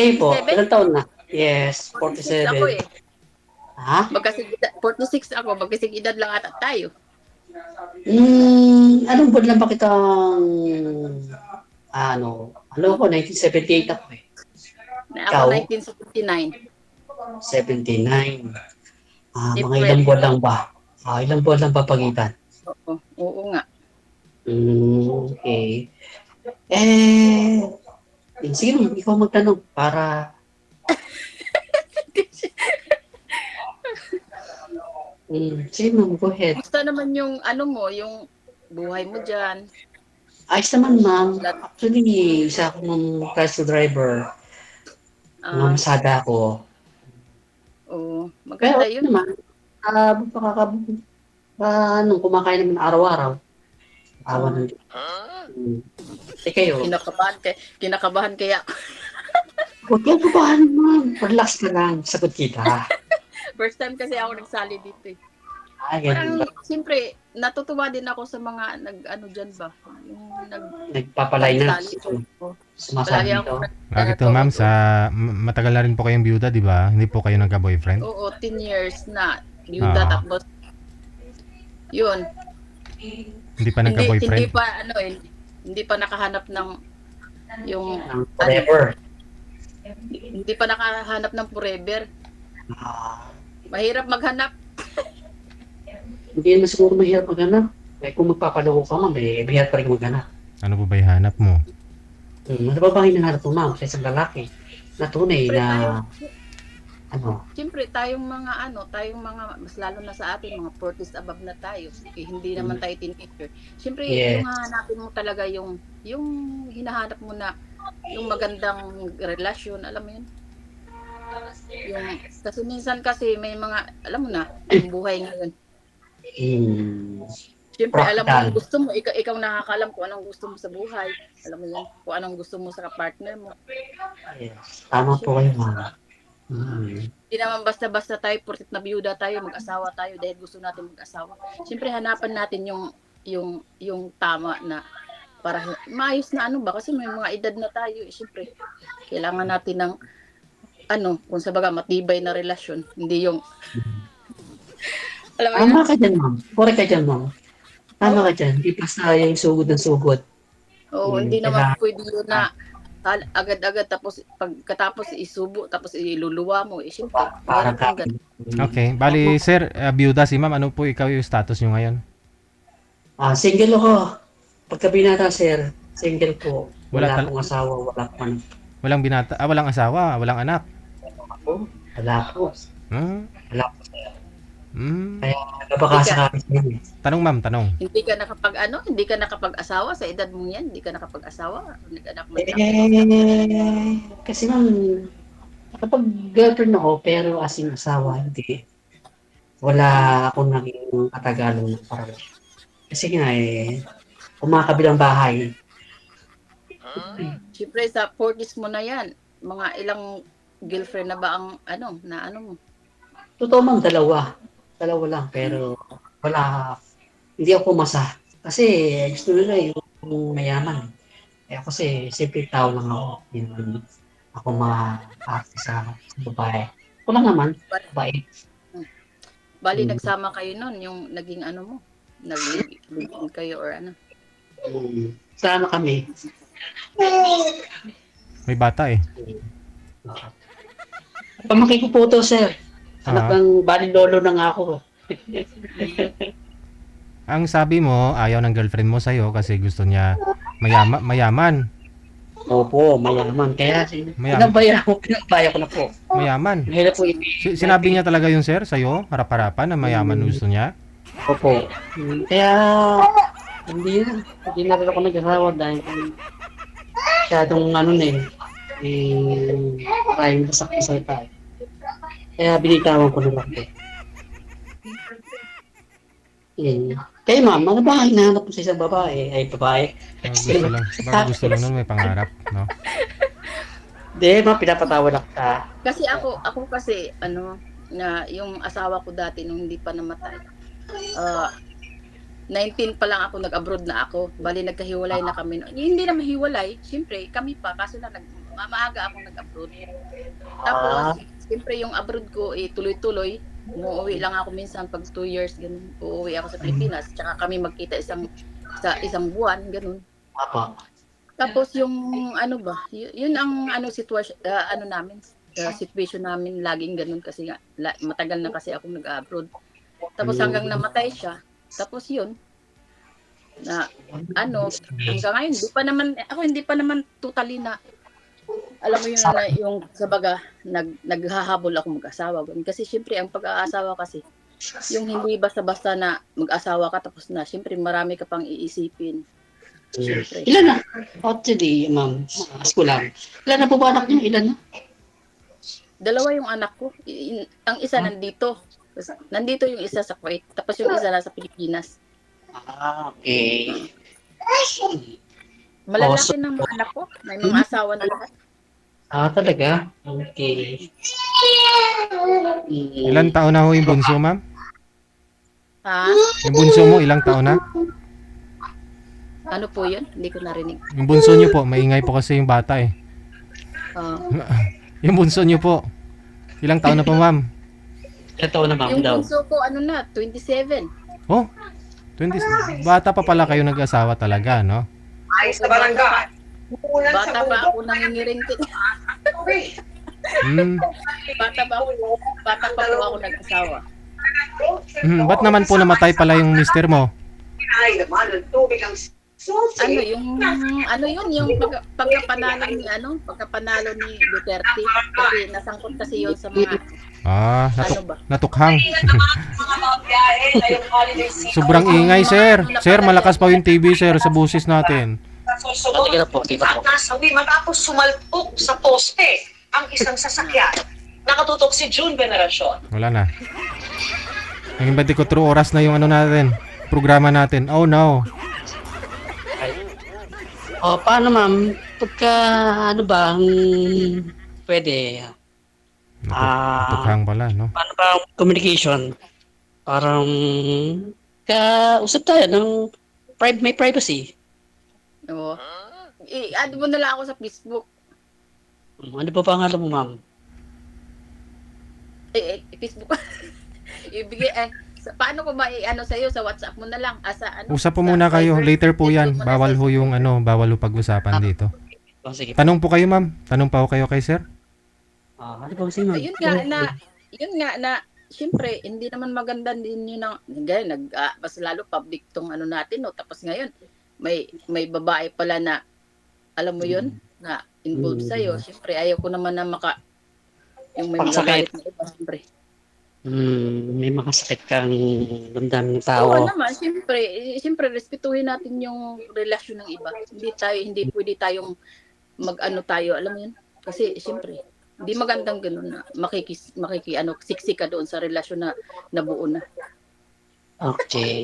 Kayo po, 47? ilang taon na? Yes, 46 ako 47. eh. Ha? 46 ako, magkasing edad lang ata tayo. Anong buwan lang ba kitang, ko, 1978 ako eh. Na ako Ikaw, 1979. 79. Mga April. ilang buwan lang ba? Ilang buwan lang ba pagitan? Oo, oo nga. Okay. Eh, sige naman, ikaw magtanong para, sige naman, go ahead. Kumusta naman yung ano mo, yung buhay mo dyan? Ayos naman, ma'am. Actually, isa akong tricycle driver. Mga Ah, masada ako. oo, Pero maganda okay yun. naman, kumakain naman araw-araw. Awa Ah, ng Diyos. Kayo, kinakabahan kaya. huwag kang kabahan, ma'am. Relax ka lang, sagot kita. First time kasi ako nagsali dito eh. Ganun ba? Parang, siyempre, natutuwa din ako sa mga ano dyan ba? Yung Nagpapalay na. nagsali. Sumasali Palagi ako dito. Bakit to, ma'am? Matagal na rin po kayong byuda, di ba? Hindi po kayo nagka-boyfriend? Oo, 10 years na. Yuda, tapos, yun. Hindi pa Hindi nagka-boyfriend? pa, ano eh, hindi pa nakahanap ng, yung, Forever. hindi pa nakahanap ng forever. Ah, Mahirap maghanap. Hindi naman siguro mahirap maghanap. Kung magpapaloko ka, ma'am, mahirap pa rin maghanap. Ano po ba ihanap mo? Ano ba ba hinahanap mo, ma'am, sa isang lalaki? Na tunay Siyempre na, Siyempre, tayong mga, mas lalo na sa atin, mga 40s above na tayo. Eh, hindi naman tayo teenager. Siyempre, Yes. yung hahanapin mo talaga yung hinahanap mo na, yung magandang relasyon, alam mo yun? Kasi minsan kasi may mga, alam mo na, yung buhay ngayon. Siyempre, alam mo Practical. yung gusto mo, ikaw nakakalam kung anong gusto mo sa buhay. Alam mo yun, kung anong gusto mo sa partner mo. Yes. Tama po kayo, ma'am. Hindi naman basta-basta tayo, porket na biyuda tayo, mag-asawa tayo dahil gusto natin mag-asawa. Siyempre, hanapan natin yung tama na para maayos na ano ba, kasi may mga edad na tayo. Siyempre, kailangan natin ng kung sa baga, matibay na relasyon. Hindi yung alam mo yun? Tama ka dyan, ma'am. Correct ka dyan, ma'am. Tama ka dyan. Di basta yung sugod ng sugod. Oo, hindi naman pwede yun na agad-agad tapos pagkatapos isubo tapos iluluwa mo. Siyempre, Parang mahirap yung ganun. Okay. Bali, sir, byuda si ma'am. Ano po ikaw yung status nyo ngayon? Single ako. Pagkabinata, sir. Single po. Wala Wala akong asawa. Wala akong walang asawa, walang anak. Wala po. Wala po. Kaya nabakasakali sa inyo. Tanong, ma'am, tanong. Hindi ka nakapag-asawa sa edad mo yan, hindi ka nakapag-asawa, nag-anak mo Kasi ma'am, nakapag-girlfriend ako, pero as in asawa, hindi. Wala akong naging katagalan ng parang. Kasi nga kumakabilang bahay. Siyempre sa 40s mo na yan, mga ilang girlfriend na ba ang mo? Totoo ma'am, dalawa lang, pero hindi ako pumasa. Kasi gusto nila yung mayaman. Ako kasi simple tao lang ako. Hindi ako ma-arte sa babae. Ako lang naman, babae. Bali, nagsama kayo nun, yung naging mo, nag-live-in kayo or ano? Sama kami. May bata eh. Pamangkin ko po to, sir. Anak ng bali lolo na nga ako. Ang sabi mo, ayaw ng girlfriend mo sa'yo kasi gusto niya mayaman. Opo, mayaman. Kaya pinabaya ko na po. Mayaman. Mahirap po Sinabi niya talaga yun, sir, sa'yo? Harap-harapan na mayaman gusto niya? Opo. Kaya hindi na rin ako nag-asawa dahil masyadong maraming masakit sa tayo. Kaya binitawan ko na lang po. Kayo ma'am, ano ba hinahanap mo sa isang babae? Babae. Gusto lang nun may pangarap, no? Hindi, ma'am, pinapatawa lang ka. Kasi ako kasi, na yung asawa ko dati nung hindi pa namatay, 19 pa lang ako, nag-abroad na ako. Bali, nagkahiwalay na kami. Hindi na mahiwalay, siyempre, kami pa, kaso na maaga akong nag-abroad. Ah, Tapos, siyempre yung abroad ko, tuloy-tuloy. Umuwi lang ako minsan pag 2 years, ganun. Uuwi ako sa Pilipinas. Tsaka kami magkita sa isang buwan, ganun. apa. Tapos yung ano ba, yun ang ano sitwasyon, ano namin, situation namin laging ganun kasi nga, matagal na kasi akong nag-abroad. Tapos hanggang namatay siya. Tapos yun, na ano, hanggang ngayon, hindi pa naman totally na alam mo yun na yung sa baga naghahabol ako mag-asawa kasi syempre ang pag-aasawa kasi yung hindi basta-basta na mag-asawa ka tapos na syempre marami ka pang iisipin syempre. Ilan na? Actually, ma'am, ask ko lang. Ilan na po ba anak niyo? Ilan na? Dalawa yung anak ko. Ang isa nandito. Nandito yung isa sa Kuwait. Tapos yung isa nasa Pilipinas. Ah, okay. Malalaki ng mga anak ko. May mga asawa na lahat. Ah, talaga? Okay. Ilang taon na ho yung bunso, ma'am? Ha? Yung bunso mo, ilang taon na? Ano po yun? Hindi ko narinig. Yung bunso niyo po, maingay po kasi yung bata eh. Yung bunso niyo po, ilang taon na po, ma'am? Ilan taon na, ma'am, Yung daw? bunso ko, 27. Oh, 20, bata pa pala kayo nag-asawa talaga, no? Ay, sa barangay. Bata pa ako nangingiring. Hmm. Bata pa po ako nag-asawa. Ba't naman po namatay pala yung mister mo? Ay, naman, ang tubig ang susi. Ano yun, yung pagkapanalo ni Duterte. Kasi nasangkot kasi yun sa mga, ano ba? Natukhang. Mga pagbiyahe, ngayong holiday season. Sobrang ingay, sir. Sir, malakas pa yung TV, sir, sa busis natin. Susunod Sige na po, sige na at po. nasawi matapos sumalpok sa poste ang isang sasakyan. Nakatutok si June Veneracion. Wala na. Naging 24 oras na yung ano natin, programa natin. Oh no. Oh, paano, ma'am? Pagka, ano ba, pwede, Natukhang pala, no? paano ba ang communication? Parang, usap tayo ng may privacy. Oo. I-add mo na lang ako sa Facebook. Ano ba pangalan mo, ma'am? Facebook. Ibigay, paano ko ba i-ano sa'yo? Sa WhatsApp mo na lang. Sa ano? Usap po sa muna kayo. Viber. Later po yan. Facebook mo na Bawal sa- ho yung bawal ho pag-usapan dito. Oh, sige. Tanong po kayo, ma'am. Tanong pa ho kayo kay sir. Ano ba kasi, ma'am? Yun nga na, siyempre, hindi naman maganda din yun ang, ganyan, mas lalo public tong ano natin, no? Tapos ngayon, may babae pala na, alam mo yun, na involved sa'yo. Siyempre, ayaw ko naman na yung may magagalit na iba, siyempre. May makasakit kang damdamin ng Oo tao. naman, siyempre, respetuhin natin yung relasyon ng iba. Hindi pwede tayong mag-ano tayo, alam mo yun? Kasi, siyempre, hindi magandang ganun na siksik ka doon sa relasyon na nabuo na. Okay.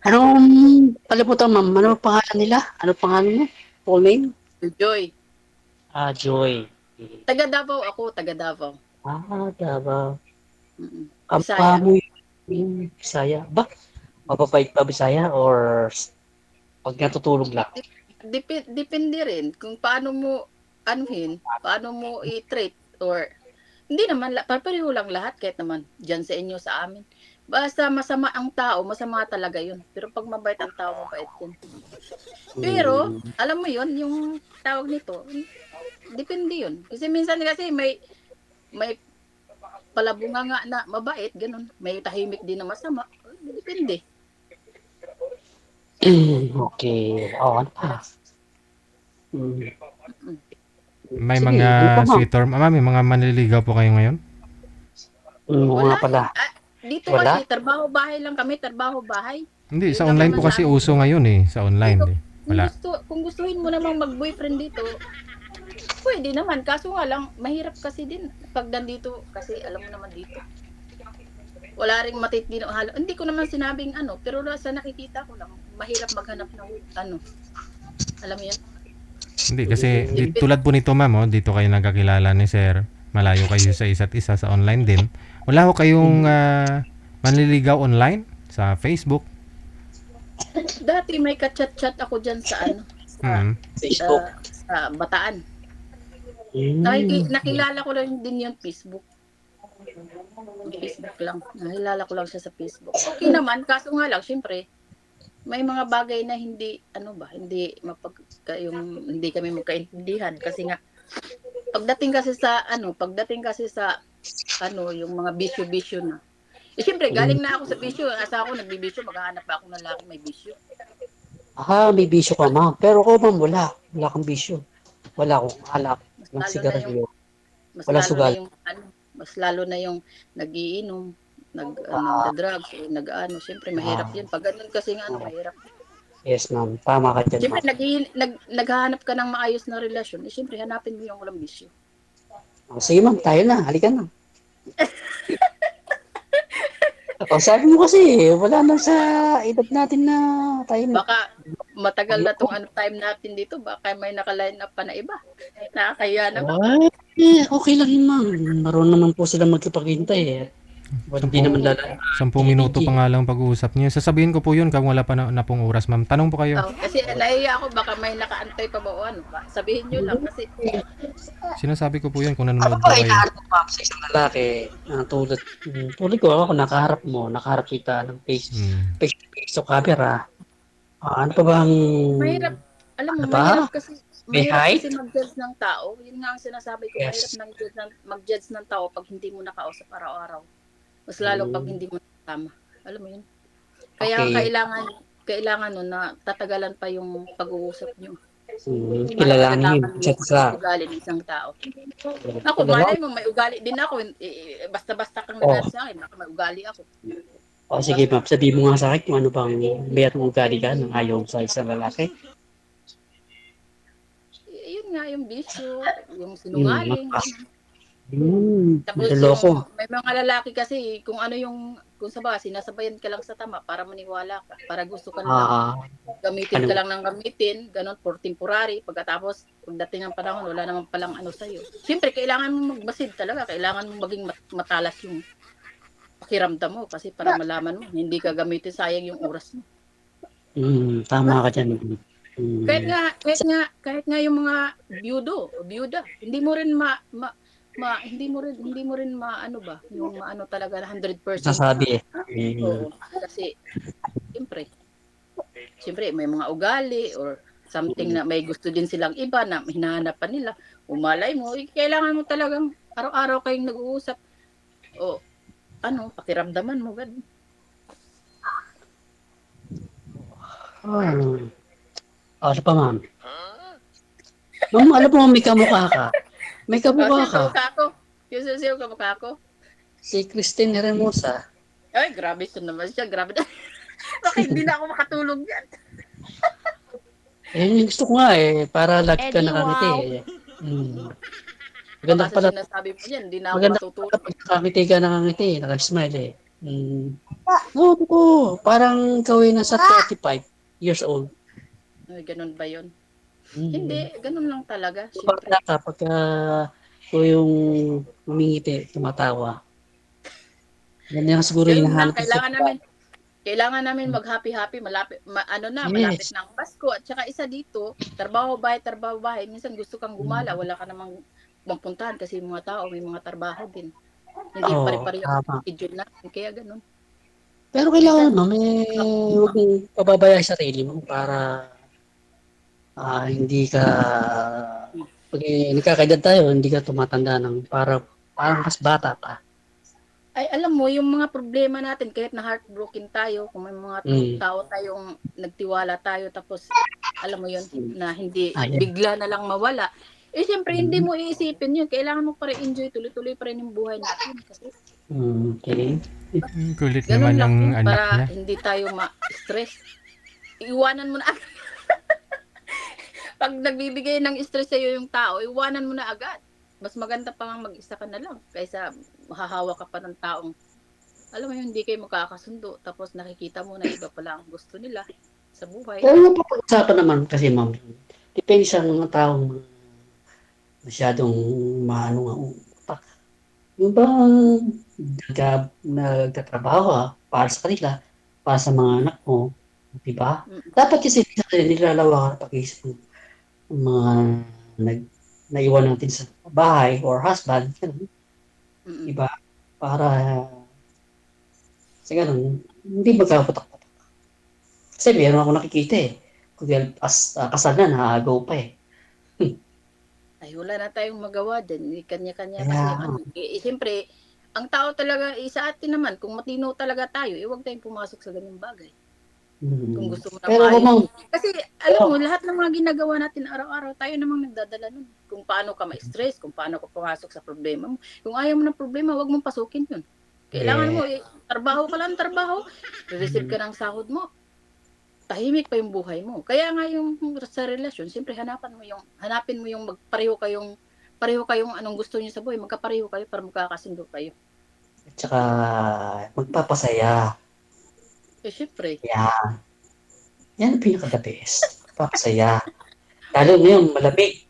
Anong palimutan, ma'am? Ano pangalan nila? Ano pangalan mo? Full name? Joy. Joy. Taga Davao ako, taga Davao. Davao. Mm-mm. Kampa mo yung Bisaya. Ba? Mababait ba Bisaya or pag natutulog lang? Depende rin kung paano mo paano mo i-treat or hindi naman, pareho lang lahat kahit naman dyan sa inyo, sa amin. Basta masama ang tao, masama talaga yun. Pero pag mabait ang tao, mabait yun. Pero, alam mo yun, yung tawag nito, depende yun. Kasi minsan kasi may palabunga nga na mabait, ganun. May tahimik din na masama. Depende. Okay. Ano pa? May Sige, mga ano pa, ma'am? sweet or may mga manliligaw po kayo ngayon? Wala pala. Dito Wala? kasi, trabaho-bahay lang kami, trabaho-bahay. Hindi, sa Yun lang online po naman kasi namin. uso ngayon eh. Sa online eh. Wala. Kung gustuhin mo namang mag-boyfriend dito, pwede naman. Kaso nga lang, mahirap kasi din pag nandito. Kasi alam mo naman dito. Wala ring matitino. Hindi ko naman sinabing ano, pero sa nakikita ko lang, mahirap maghanap ng ano. Alam mo yan? Hindi kasi tulad po nito ma'am, dito kayo nagkakilala ni sir. Malayo kayo sa isa't isa sa online din. Wala ho kayong manliligaw online sa Facebook? Dati may ka-chat-chat ako dyan sa ano, Mm. Facebook. sa Bataan. Hmm. Nakilala ko lang din yung Facebook. Yung Facebook lang. Nakilala ko lang siya sa Facebook. Okay naman, kaso nga lang, syempre, may mga bagay na hindi, hindi kami magkaintindihan. Kasi nga, pagdating kasi sa, yung mga bisyo-bisyo na. Syempre, galing na ako sa bisyo. Asa ako nagbibisyo, maghahanap pa ako ng lalaki may bisyo. May bisyo ka, ma'am. Pero ako, ma'am, wala. Wala kang bisyo. Wala akong alak. Mas Walang lalo na yung sigarilyo. mas Walang lalo na sugal. yung mas lalo na yung nagiinom, Ah, nagda-drugs, syempre mahirap ah, 'yan. Pag ganun kasi nga mahirap. yes, ma'am. Tama ka dyan, Syempre ma'am. naghahanap ka ng maayos na relasyon, syempre hanapin mo yung walang bisyo. Sige, ma'am. Tayo na. Halika na. Sabi mo kasi, wala na sa edad natin na tayo na. Baka matagal na tong time natin dito, baka may naka-line up pa na iba. Nakakaya naman. Okay lang yun, ma'am. Naroon naman po sila magkipagkintay eh. Hindi naman 10 minuto pa nga lang pag-uusap niyo. Sasabihin ko po yun kung wala pa na pong oras, ma'am. Tanong po kayo. Kasi nahiya ako, baka may nakaantay pa ba o ano. Sabihin nyo lang kasi Sinasabi ko po yun kung Ako nanonood pa, po kayo. inaharap ko pa sa isang lalaki. Tulad ko, ako nakaharap kita ng Mm. face to face to camera. Ano pa ba ang... mahirap. Alam mo, Ano ba? May mahirap height? kasi mag-judge ng tao. Yun nga ang sinasabi ko, mahirap Yes. mag-judge ng tao pag hindi mo nakausap araw-araw. Mas lalo pag hindi mo nakasama. Alam mo yun? Kaya Okay. kailangan nun na tatagalan pa yung pag-uusap nyo. Kilalanin yun. Isa't isa. Ugali ng isang tao. Ako, malay mo, may ugali din ako. Basta-basta kang nagano sa akin, baka may ugali ako. Sige, ma'am. Sabihin mo nga sa akin kung ano bang may at ugali ka nang ayaw sa isang lalaki. Yun nga, yung bisyo, yung sinungaling. Tapos Loko. may mga lalaki kasi kung sinasabayan ka lang sa tama para maniwala ka, para gusto ka lang gamitin ka lang ng gamitin, ganun for temporary, pagkatapos pagdating ng panahon wala naman palang sa iyo. Siyempre kailangan mo magmasid talaga, kailangan mo maging matalas yung pakiramdam mo kasi para malaman mo hindi ka gamitin, sayang yung oras mo. Tama ka dyan. Kahit nga yung mga byuda, hindi mo rin yung maano talaga na 100%. Sasabi eh. Oo, kasi siyempre may mga ugali or something na may gusto din silang iba na hinahanap pa nila. Umalay mo, kailangan mo talagang araw-araw kayong nag-uusap. O pakiramdaman mo ganun. Ano pa, ma'am? Ma'am, alam mo, may kamukha ka. May kamukha ka. Sino kamukha ko? Si Christine Hermosa. Ay, grabe siya naman siya. Grabe na. Bakit hindi na ako makatulog yan? Yung gusto ko nga eh, para lagi ka nakangiti eh. Maganda Baka pala. sinasabi mo yan, hindi na ako Maganda matutulog. pala pag nakangiti ka, nakasmile eh. Oo, parang gawin na sa 35 years old. Ay, ganun ba yun? Hindi, ganun lang talaga. Siyempre. Pagka ko yung humingiti, tumatawa. Yan yung siguro Ganun lang, hinahanap ko. kailangan namin mag-happy-happy, malapit Yes. na ang Pasko. At saka isa dito, trabaho bahay. Minsan gusto kang gumala, wala ka namang magpuntahan kasi yung mga tao may mga trabaho din. Hindi pare-pareho ang schedule natin, kaya ganun. Pero kailangan huwag mong pababayaan sa sarili mo para hindi ka pag nagkakaedad tayo, hindi ka tumatanda ng parang mas bata pa. Ay, alam mo, yung mga problema natin, kahit na heartbroken tayo, kung may mga tao tayong nagtiwala tayo, tapos, alam mo yun, na hindi bigla na lang mawala, siyempre, hindi mo iisipin yun. Kailangan mo pa rin enjoy, tuloy-tuloy pa rin yung buhay natin. Kasi, okay. Kulit ganun naman lang ng yun, anak para niya. hindi tayo ma-stress. Iwanan mo na agad. Pag nagbibigay ng stress sa'yo yung tao, iwanan mo na agad. Mas maganda pa nga mag-isa ka na lang kaysa mahahawa ka pa ng taong alam mo yun, hindi kayo magkakasundo tapos nakikita mo na iba pala ang gusto nila sa buhay. Pero napapag-usapan naman kasi, ma'am, depende sa mga taong masyadong maano utak. Yung bang nagtatrabaho para sa kanila, para sa mga anak mo, di ba? Dapat kasi nilalawa ka pag-iisip mo. mga nag naiwan natin sa bahay or husband, ganun, Mm. iba, para sa ganun, hindi magkapatak-patak. Kasi meron akong nakikita eh. Kung kasal na, naaagaw pa eh. Ay, wala na tayong magawa din. Kanya-kanya Kaya, kasi ano. Siyempre, ang tao talaga, sa atin naman, kung matino talaga tayo, huwag tayong pumasok sa ganyung bagay. Kung gusto mo na pero kung maayos. Kasi, alam mo, pero, lahat ng mga ginagawa natin araw-araw, tayo namang nagdadala nun. Kung paano ka ma-stress, kung paano ka pumasok sa problema mo. Kung ayaw mo ng problema, huwag mong pasukin yun. Kailangan mo, trabaho ka lang, trabaho. Receive ka ng sahod mo. Tahimik pa yung buhay mo. Kaya nga yung sa relasyon, siyempre hanapin mo yung pareho kayong anong gusto niyo sa buhay, magkapareho kayo para magkakasundo kayo. at saka, magpapasaya. Eh, siyempre, Yan. Yan ang pinaka-the best. Magpapasaya. Lalo ngayon, malamig.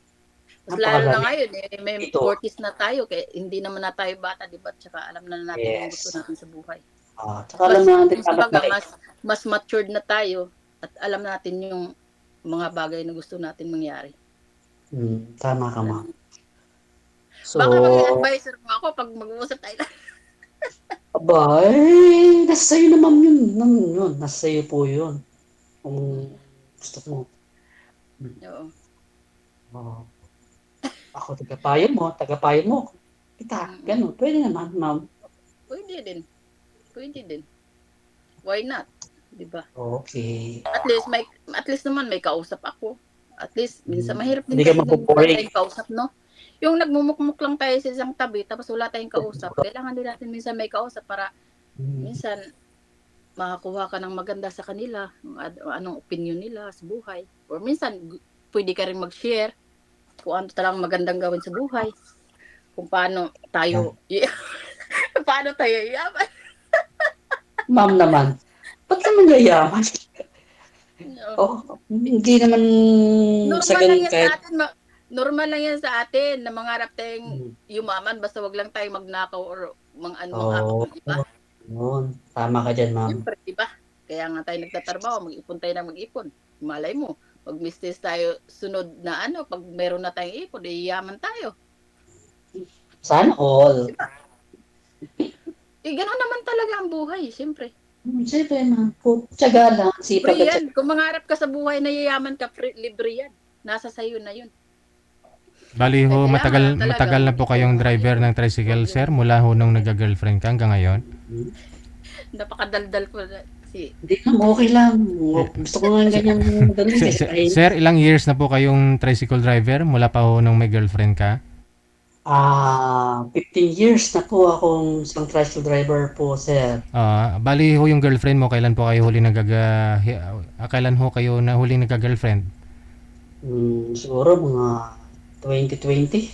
mas lalo na Napakalamig ngayon, may dito. 40s na tayo, kaya hindi naman na tayo bata, di ba? Tsaka alam na natin yung gusto Yes. natin sa buhay. Tsaka alam natin dapat Kumbaga, mali. mas matured na tayo at alam natin yung mga bagay na gusto natin mangyari. Tama ka, ma'am. So, Baka maging advisor mo ako pag mag-uusap tayo. aba, nasa sa'yo naman yun. Nasa sa'yo po yun. Kung gusto mo. Oo. Oh, ako, tagapayo mo. Kita, ganun. Pwede naman, ma'am. Pwede din. Why not? 'Di ba? Okay. At least naman may kausap ako. At least minsan mahirap din Hindi ka kasi nung wala mapupuring. tayong kausap, no? Yung nagmumukmuk lang tayo sa isang tabi tapos wala tayong kausap. Kailangan din natin minsan may kausap para minsan makakuha ka ng maganda sa kanila, anong opinion nila sa buhay. Or minsan pwede ka rin mag-share kung ano talagang magandang gawin sa buhay. Kung paano tayo paano tayo yaman. Ma'am naman, ba't naman yayaman? Hindi naman sa Normal lang ganun yan sa kahit atin. Normal lang yan sa atin na mangarap tayong yumaman basta wag lang tayong magnakaw or Oo, manghamak ng iba. yun. Tama ka dyan, ma'am. Siyempre, di ba? Kaya nga tayo nagtatrabaho, mag-ipon tayo na mag-ipon. Malay mo, pag mistis tayo sunod na pag meron na tayong ipon, yaman tayo. Sana all. Gano'n naman talaga ang buhay, siyempre. Siyempre, ma'am. Tiyaga lang, sipag Free at yan. Kung mangarap ka sa buhay na yayaman ka, libre yan. Nasa sayo na yun. Bali ho, Kailangan talaga matagal na po kayong driver ng tricycle, sir, mula ho nung nag-girlfriend ka hanggang ngayon? Napakadaldal ko na. Hindi, ma'am, okay lang. Gusto ko nga ganyan ganun eh. Sir, ilang years na po kayong tricycle driver mula pa ho nung may girlfriend ka? 15 years na po akong isang tricycle driver po, sir. Bali ho yung girlfriend mo, kailan po kayo huli kailan ho kayo na huling nagka-girlfriend? Siguro mga 2020.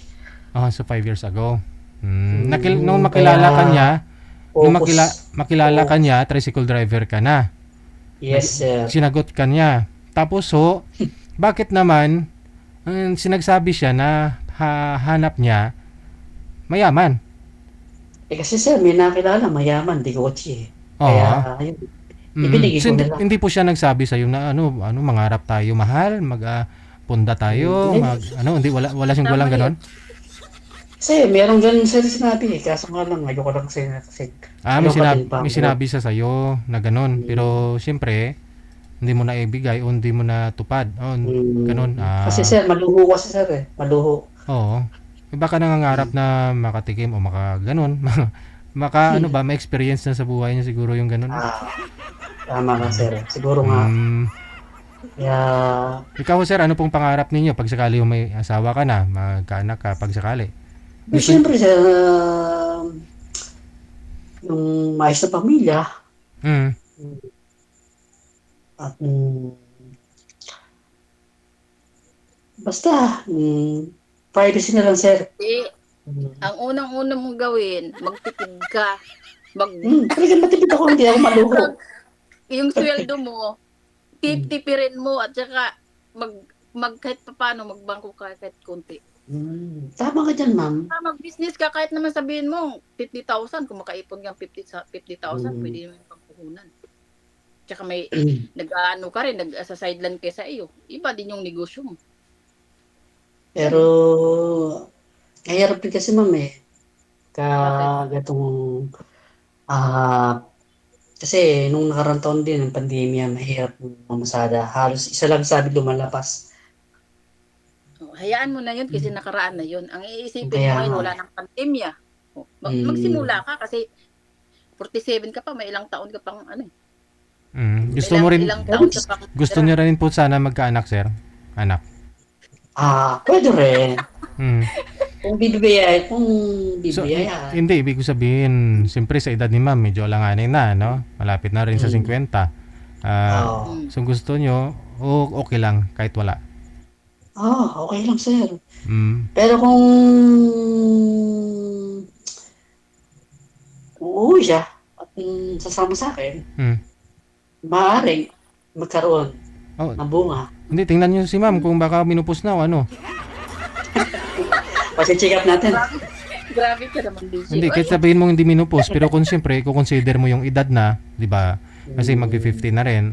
So 5 years ago. Nung makilala ka niya, makilala ka niya, tricycle driver ka na. Yes, sir. Sinagot ka niya. Tapos ho, bakit naman sinagsabi siya na hanap niya mayaman? Kasi sir, may nakilala mayaman, di kotse. Kaya, ayun. Ibinigay ko nila. Hindi po siya nagsabi sa iyo na mangarap tayo mahal, punda tayo, wala siyang walang ganon. Kasi meron ganun sir sinabi eh. Kaso nga lang, ayoko lang kasi may sinabi sa iyo na ganon. Pero siyempre, hindi mo na ibigay o hindi mo na tupad. Ganon. Kasi sir, maluho kasi sir eh. Maluho. Oo. Baka nangangarap na makatikim o ganon. Ma-experience na sa buhay niya siguro yung ganon. Tama ka sir. Siguro nga. Kaya... Ikaw sir, ano pong pangarap ninyo pag sakali may asawa ka na, magkaanak ka pag sakali? Siyempre sir, yung maayos na pamilya. At basta, privacy na lang sir. Ang unang-unang mong gawin, magtipid ka. Talagang matipid ako, hindi ako maluho. Yung sweldo mo, tipirin mo at saka kahit paano magbangko ka kahit konti. Tama ka dyan, ma'am. Mag-business ka kahit naman sabihin mo 50,000, kung makaipon kang 50,000, pwede naman pangpuhunan. Tsaka may nag-ano ka rin, nag-sa sideline kaysa iyo. Iba din yung negosyo mo. Pero, mahirap din kasi ma'am eh. Bakit? Gatong, ah, kasi nung nakarang taon din, ng pandemya, mahirap yung mamasada. Halos isa lang sabi lumalabas. Oh, hayaan mo na yun kasi nakaraan na yun. Ang iisipin mo Kaya ngayon, nga. wala nang pandemya. Oh, Mm, magsimula ka kasi 47 ka pa, may ilang taon ka pang ano eh. May Gusto mo rin, ilang pero, taon ka pang gusto tira. niyo rin po sana magkaanak, sir? Anak. pwede rin. Mm. Kung So, bibiyaya. hindi, ibig ko sabihin, siyempre sa edad ni ma'am, medyo alanganin na, no? Malapit na rin sa Mm, 50. Ah, oh, Mm. so gusto nyo, okay lang, kahit wala. okay lang sir. Mm. Pero kung uuwi siya at sasama sa akin, Mm. maaaring magkaroon Oh, ng bunga. hindi, tingnan nyo si ma'am kung baka minupos na o ano. Pasi-check up natin. Grabe ka naman, DJ. Hindi, kahit Oy, sabihin mong hindi minupos, pero kung siyempre, consider mo yung edad na, di ba? Kasi magpi-50 na rin.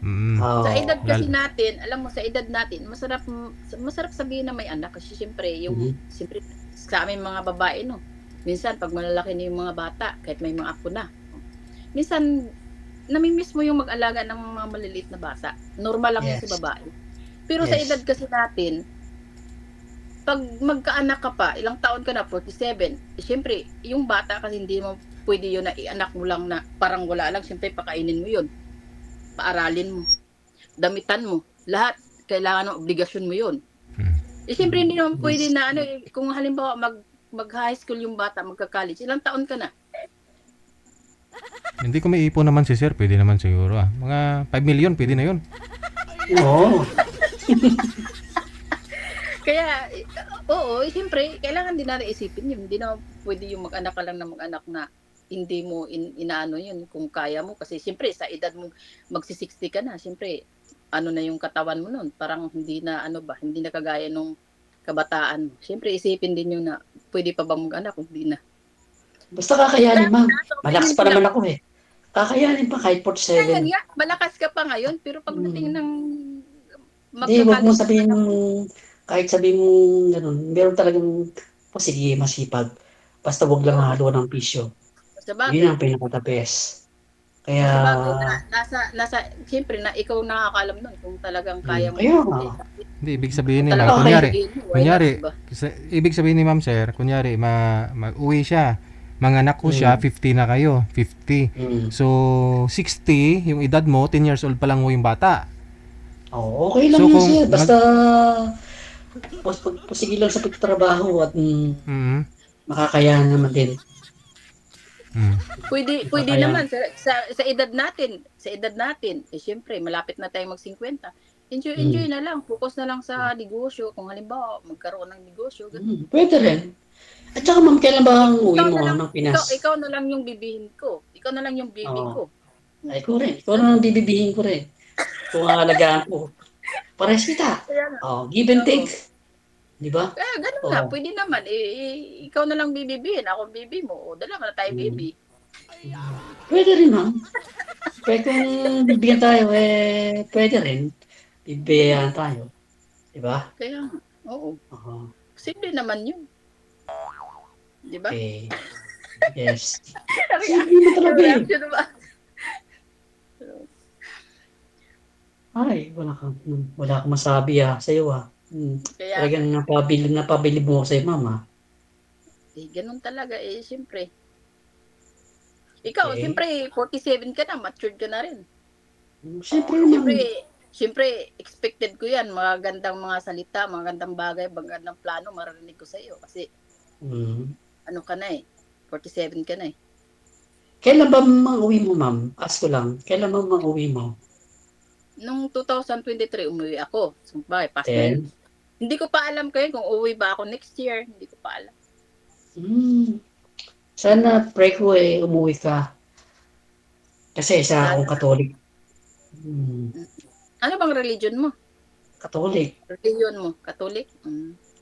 Mm. sa Oh, edad kasi Lal- natin, alam mo, sa edad natin, masarap sabihin na may anak kasi siyempre, sa aming mga babae, no? Minsan, pag malalaki na yung mga bata, kahit may mga apo na, minsan, namimiss mo yung mag-alaga ng mga maliliit na bata. Normal lang yun sa yes. babae. Pero sa edad Yes. kasi natin, pag magkaanak ka pa, ilang taon ka na, 47, siyempre, yung bata kasi hindi mo pwede yun na ianak mo lang na parang wala lang, siyempre pakainin mo yun, paaralin mo, damitan mo, lahat, kailangan ng obligasyon mo yun. Mm. Siyempre, hindi naman pwede Yes. na, kung halimbawa mag-high school yung bata, magka-college, ilang taon ka na? Hindi ko may ipon naman si sir, pwede naman siguro ah. Mga 5 million, pwede na yun. Oo. Kaya, oo, siyempre, kailangan din natin isipin yun. Hindi na pwede yung mag-anak ka lang na mag-anak na hindi mo inaano yun kung kaya mo. Kasi siyempre, sa edad mo, magsi-60 ka na, siyempre, ano na yung katawan mo nun. Parang hindi na, hindi na kagaya nung kabataan mo. Siyempre, isipin din yun na pwede pa ba mag-anak kung hindi na. Basta kakayanin, ma'am. So, Malakas pa naman ako eh. Kakayanin pa kahit ngayon 47. nga, malakas ka pa ngayon, pero pagdating Hmm. ng Hindi, wag mo magka-college na sabihin anak mong, mo, kahit sabihin mo ganun, meron talagang, sige, masipag. Basta wag lang oo, halo ng pisyo. sa Yun bagay. ang pinaka-the best. Kaya, Sa bagay nasa siyempre na ikaw nakakaalam nun kung talagang kaya mo kaya nga. hindi. Hindi, ibig sabihin Kung nila, talagang Okay. kunyari, sabihin mo, why not, diba? ibig sabihin ni ma'am sir, kunyari, mag-uwi siya, manganak ko siya, 50 na kayo, 50. Mm. So, 60, yung edad mo, 10 years old pa lang mo yung bata. Okay lang So, yun, kung sir. Basta, sige lang sa pagtrabaho at Mm. makakayanan naman din. Mm. Pwede naman sa edad natin, siyempre malapit na tayong mag-50. Enjoy na lang, focus na lang sa negosyo. Kung halimbawa magkaroon ng negosyo, ganun. Pwede rin. At saka ma'am, kailan ba ang uwi Ikaw mo na lang, ng Pinas? ikaw na lang yung bibihin ko. Ikaw na lang yung bibi Oo. ko. Ay, ko rin. Ikaw na lang bibibihin ko rin. Kung aalagaan ko. Pares kita. Kaya nga. Give and Oo. take. Di ba? Kaya ganun Oo. nga, pwede naman. Ikaw na lang bibibihin, ako bibi mo. O, dalawa na tayo bibi. Pwede rin, ma'am. Kaya kung bibigyan tayo, pwede rin. Bibigyan tayo. Di ba? Kaya nga, oo. Oo. Simple naman yun. Di ba? Okay. Yes. Simple mo talaga eh. Reaction ba? Ay, wala kang masabi sa'yo Kaya, Talagang napabili mo ako sa'yo, mama. ganun talaga siyempre. Ikaw, Okay. siyempre, 47 ka na, matured ka na rin. Siyempre naman. Siyempre, expected ko yan, magandang mga salita, magandang bagay, magandang plano, maririnig ko sa iyo. Kasi, ano ka na 47 ka na Kailan ba mang-uwi mo, ma'am? Ask ko lang. Kailan ba mang-uwi mo? Nung 2023, umuwi ako. So, bakit? Past na yun. Then, Hindi ko pa alam kayo kung uuwi ba ako next year. Hindi ko pa alam. Sana pray ko umuwi ka. Kasi isa akong Katolik. Ano bang religion mo? Katolik. Religion mo? Katolik?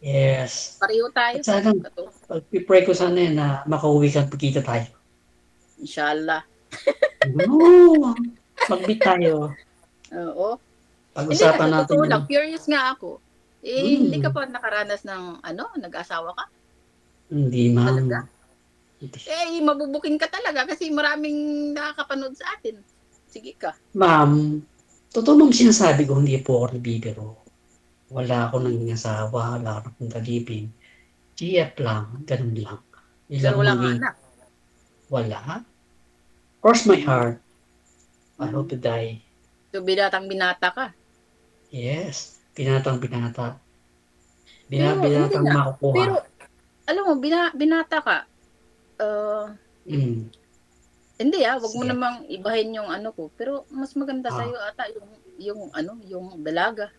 Yes. Pareho tayo. At sana, Katolik. pag-pray ko sana na makauwi ka at pagkita tayo. Inshallah. No, mag-meet tayo. Oo. Hindi Pag-usapan na, natin totoo yun. lang. Curious nga ako. Hindi ka Hmm, pa nakaranas ng ano, nag-asawa ka? hindi ma'am. Talaga? Mabubuking ka talaga kasi maraming nakakapanood sa atin. Sige ka. Ma'am, totoo bang sinasabi ko hindi po ako nagbibiro. Wala akong naging asawa, wala akong kalibin. GF lang, ganun lang. Pero Ilang wala kang maging anak. wala. Cross my Mm. heart. I hope Mm. to die. So, binatang binata ka. Yes, binatang binata. Pero, hindi Binatang nga. makukuha. Pero, alam mo, binata ka. Uh, Mm. hindi wag mo Sige. namang ibahin yung ano ko. Pero, mas maganda Ah. sa'yo ata yung dalaga.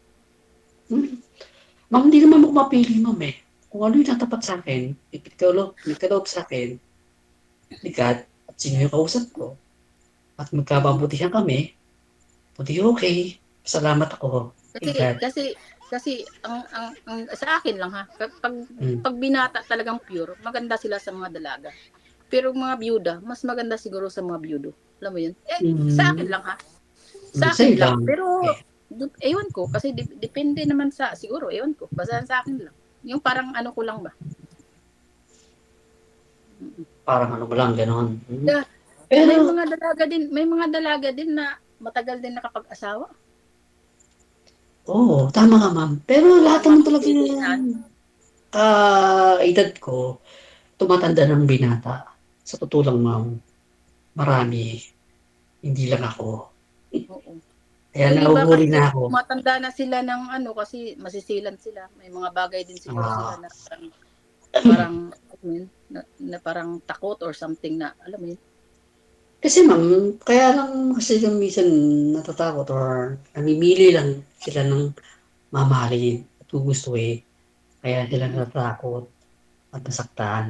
Hmm. Ma'am, hindi naman ako mapili, ma'am eh. Kung ano yung tatapat sa akin, nagkaloob sa akin, ni God, at sino yung kausap ko, at Mm. magkababutihan kami, o di okay. Salamat ako Kasi, kay God. kasi, kasi, ang sa akin lang ha, Mm. pag binata talagang pure, maganda sila sa mga dalaga. Pero mga byuda, mas maganda siguro sa mga byudo. Alam mo yun? Sa akin Mm. lang ha. Sa Sa'yo akin lang. lang. Pero, Okay. ewan ko. Kasi depende naman siguro, ewan ko. Basta sa akin lang. Yung parang ano ko lang ba. Mm. Parang ano mo lang, gano'n. Mm. Kaya, Pero, may mga dalaga din na matagal din nakapag-asawa. oo, tama ka, ma'am. Pero lahat Walang naman talaga mapipili na. yung edad ko, tumatanda ng binata. Sa totoo lang, ma'am, marami. Hindi lang ako. Oo. Kaya Yung iba nahuhuli kasi na ako. matanda na sila ng ano kasi masisilan sila. May mga bagay din siguro sila Ah, na parang alam mo yun, na parang takot or something na alam mo yun. kasi ma'am, kaya lang kasi yung minsan natatakot or namimili lang sila ng mamahalin at gugustuhin. Kaya sila Mm. natatakot at nasaktan.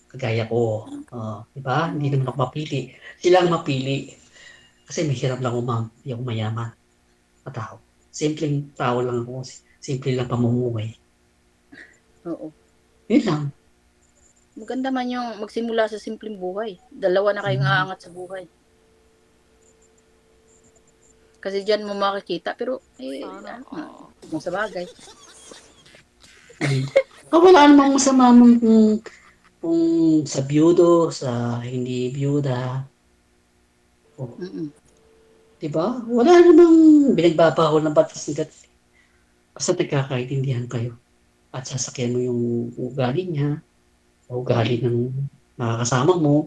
Kagaya ko. Di ba? Hindi Mm. naman ako mapili. Sila ang mapili. Kasi mahirap lang ako, ma'am. Hindi ako mayaman. Tao. Simpleng tao lang ako. Simple lang pamumuhay. Oo. Yun lang. Maganda man yung magsimula sa simpleng buhay. Dalawa na kayong Mm. aangat sa buhay. Kasi diyan mo makikita pero ano nga, kung sa bagay. Mm. Wala namang masama mong kung sa biyudo, sa hindi biyuda. O, Mm. di ba? Wala namang binagbabawal ng batas ng gat. Basta nagkakaintindihan kayo. At sasakyan mo yung ugali niya, o ugali ng nakakasama mo.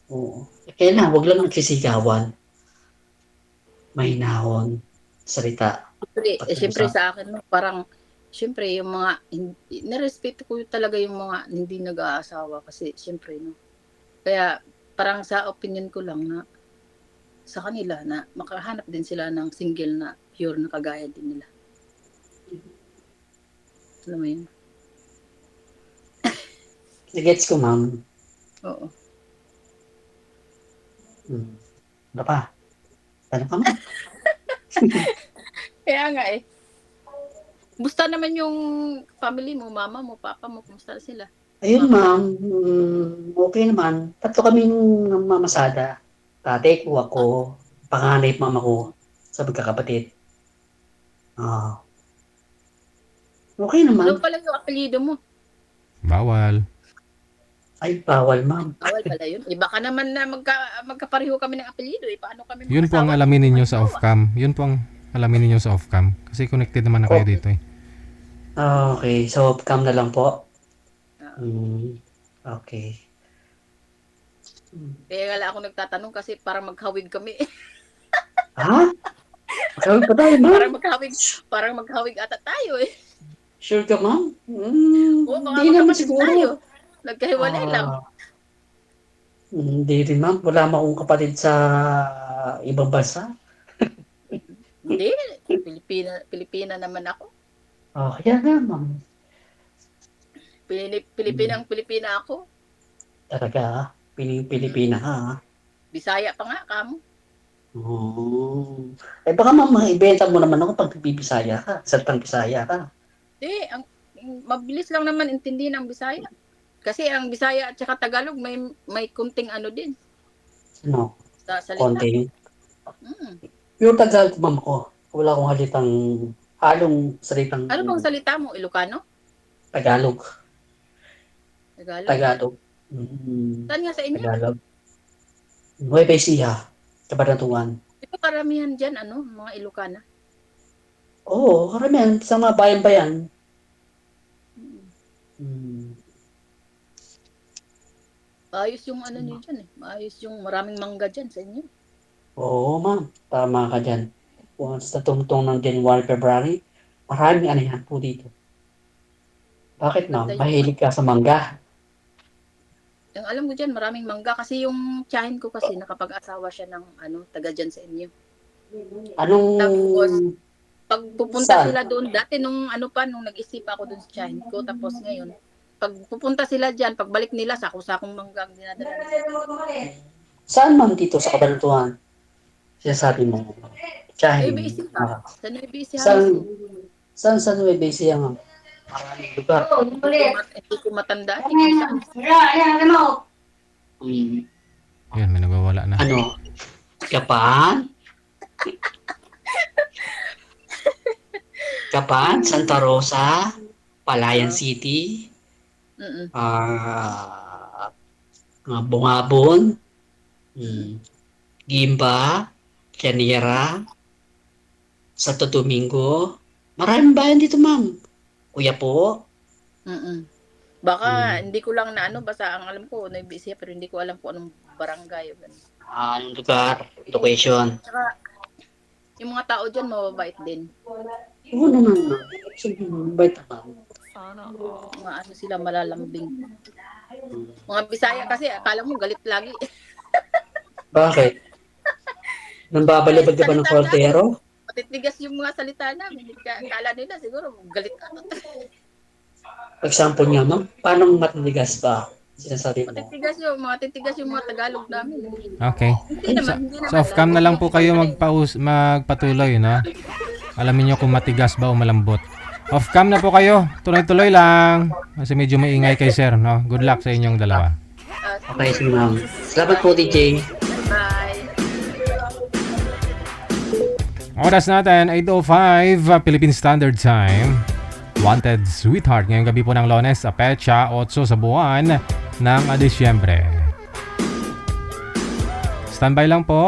Oo. Kaya lang, wag lang nagsisigawan. Mm. Mahinahon. Salita. Siyempre Pag-uusap. sa akin no, parang siyempre yung mga nirespeto ko talaga yung mga hindi nag-aasawa kasi siyempre no. Kaya parang sa opinion ko lang na sa kanila na makahanap din sila ng single na pure na kagaya din nila. Alam mo yun? Gets ko, ma'am. Oo. Hmm. Ano pa? Ano ka, ma'am? Kaya nga eh. Kumusta naman yung family mo, mama mo, papa mo, kumusta sila? Ayun, Mga ma'am. kapatid. Okay naman. Tatlo kaming mamasada. Tatay ko, ako, panganay at mama ko sa magkakapatid. Ah, okay Ano naman. pala yung apelyido mo? Bawal. Ay, bawal, ma'am. Bawal pala yun. Iba ka naman na magkapareho kami ng apelyido eh. Paano kami Yun po ang mag-asawa kung alamin ninyo sa magkajowa? off-cam. Yun po ang alamin ninyo sa off-cam. Kasi connected naman na kayo Okay. dito eh. Okay, so cam na lang po. Ah, Okay. kaya nga lang ako nagtatanong kasi parang maghawig kami. Ha? Magkawin pa tayo, ma'am? Parang maghawig ata tayo eh. Sure ka, ma'am? Oo, Hindi mga naman magkapatid siguro. tayo. Nagkahiwalay lang. Ah, hindi rin, ma'am. Wala mo akong kapatid sa ibang bansa. Hindi. Pilipina naman ako. Kaya nga, ma'am. Hmm, Pilipina ako. talaga, Mm. Pilipina ka, ha? Bisaya pa nga kamo. Oh. Baka ma'am, maibenta mo naman ako pag bibisaya ka. Salitang Bisaya ka. Hindi, mabilis lang naman intindihin ang Bisaya. Kasi ang Bisaya at saka Tagalog may kunting ano din Ano? sa salita. Konting. Mm. Pure Tagalog, ma'am ko. Wala akong halitang halong salitang Ano bang salita mo? Ilocano? Tagalog. Tagalog? Tagalog. Saan nga sa inyo? Tagalog. Nueva Ecija, Cabanatuan. Ito karamihan dyan, ano, mga Ilocana. Oo, karamihan sa mga bayan-bayan. Mm. Hmm. Maayos yung ano niyo dyan eh. Maayos yung maraming mangga dyan sa inyo. Oo, ma'am. Tama ka dyan. Once na tumutong ng January, February, maraming anihan po dito. Bakit, ma'am? Ganda yung- Mahilig ka sa mangga? Yung alam ko dyan, maraming mangga. Kasi yung tiyahin ko kasi nakapag-asawa siya ng ano, taga dyan sa inyo. Anong... Tapos, pag pupunta Saan? sila doon, dati nung ano pa, nung nag-isip ako doon sa tiyahin ko, tapos ngayon, pag pupunta sila dyan, pagbalik nila, sako-sakong mangga ang dinadala nila. Saan, ma'am, dito sa Cabanatuan? Sinasabi mo. Tsahin. Nueva Ecija. Sa Nueva Ecija Saan? mismo. Saan sa Nueva Ecija, ma'am? Maraming lugar. Hindi ko matandaan eh kung saan. Hmm. Yun, may nagwawala na. Ano? Kapan? Kapan? Santa Rosa? Palayan City? Mm-mm. Bungabon? Gimba? Llanera? Santo Domingo? Maraming bayan dito, ma'am. Kuya po? Mm-mm. Baka hindi ko lang na ano, basta ang alam ko, Nueva Ecija, pero hindi ko alam kung anong barangay. O ganun. Anong lugar? Location? Tsaka, yung mga tao dyan, mababait din. Oo naman, ma'am. Sige, mabait naman. Mga ano sila, malalambing. Mga Bisaya kasi, akala mo galit lagi. Bakit? Nang babalibad ka ba ng kortero? Matitigas yung mga salita namin. Akala nila siguro galit ako. Example nga, ma'am. Paano matitigas ba? Sinasabi mo. Matitigas yung mga Tagalog namin. Okay. Hindi naman. So off-cam na lang po kayo magpatuloy, no? Alamin nyo kung matigas ba o malambot. Off-cam na po kayo. Tuloy-tuloy lang. Kasi medyo maingay kay sir, no? Good luck sa inyong dalawa. Okay, sige, ma'am. Salamat po, DJ. Bye. Oras natin, 8:05 Philippine Standard Time. Wanted Sweetheart ngayong gabi po ng Lunes sa petsa 8 sa buwan ng Disyembre. Standby lang po.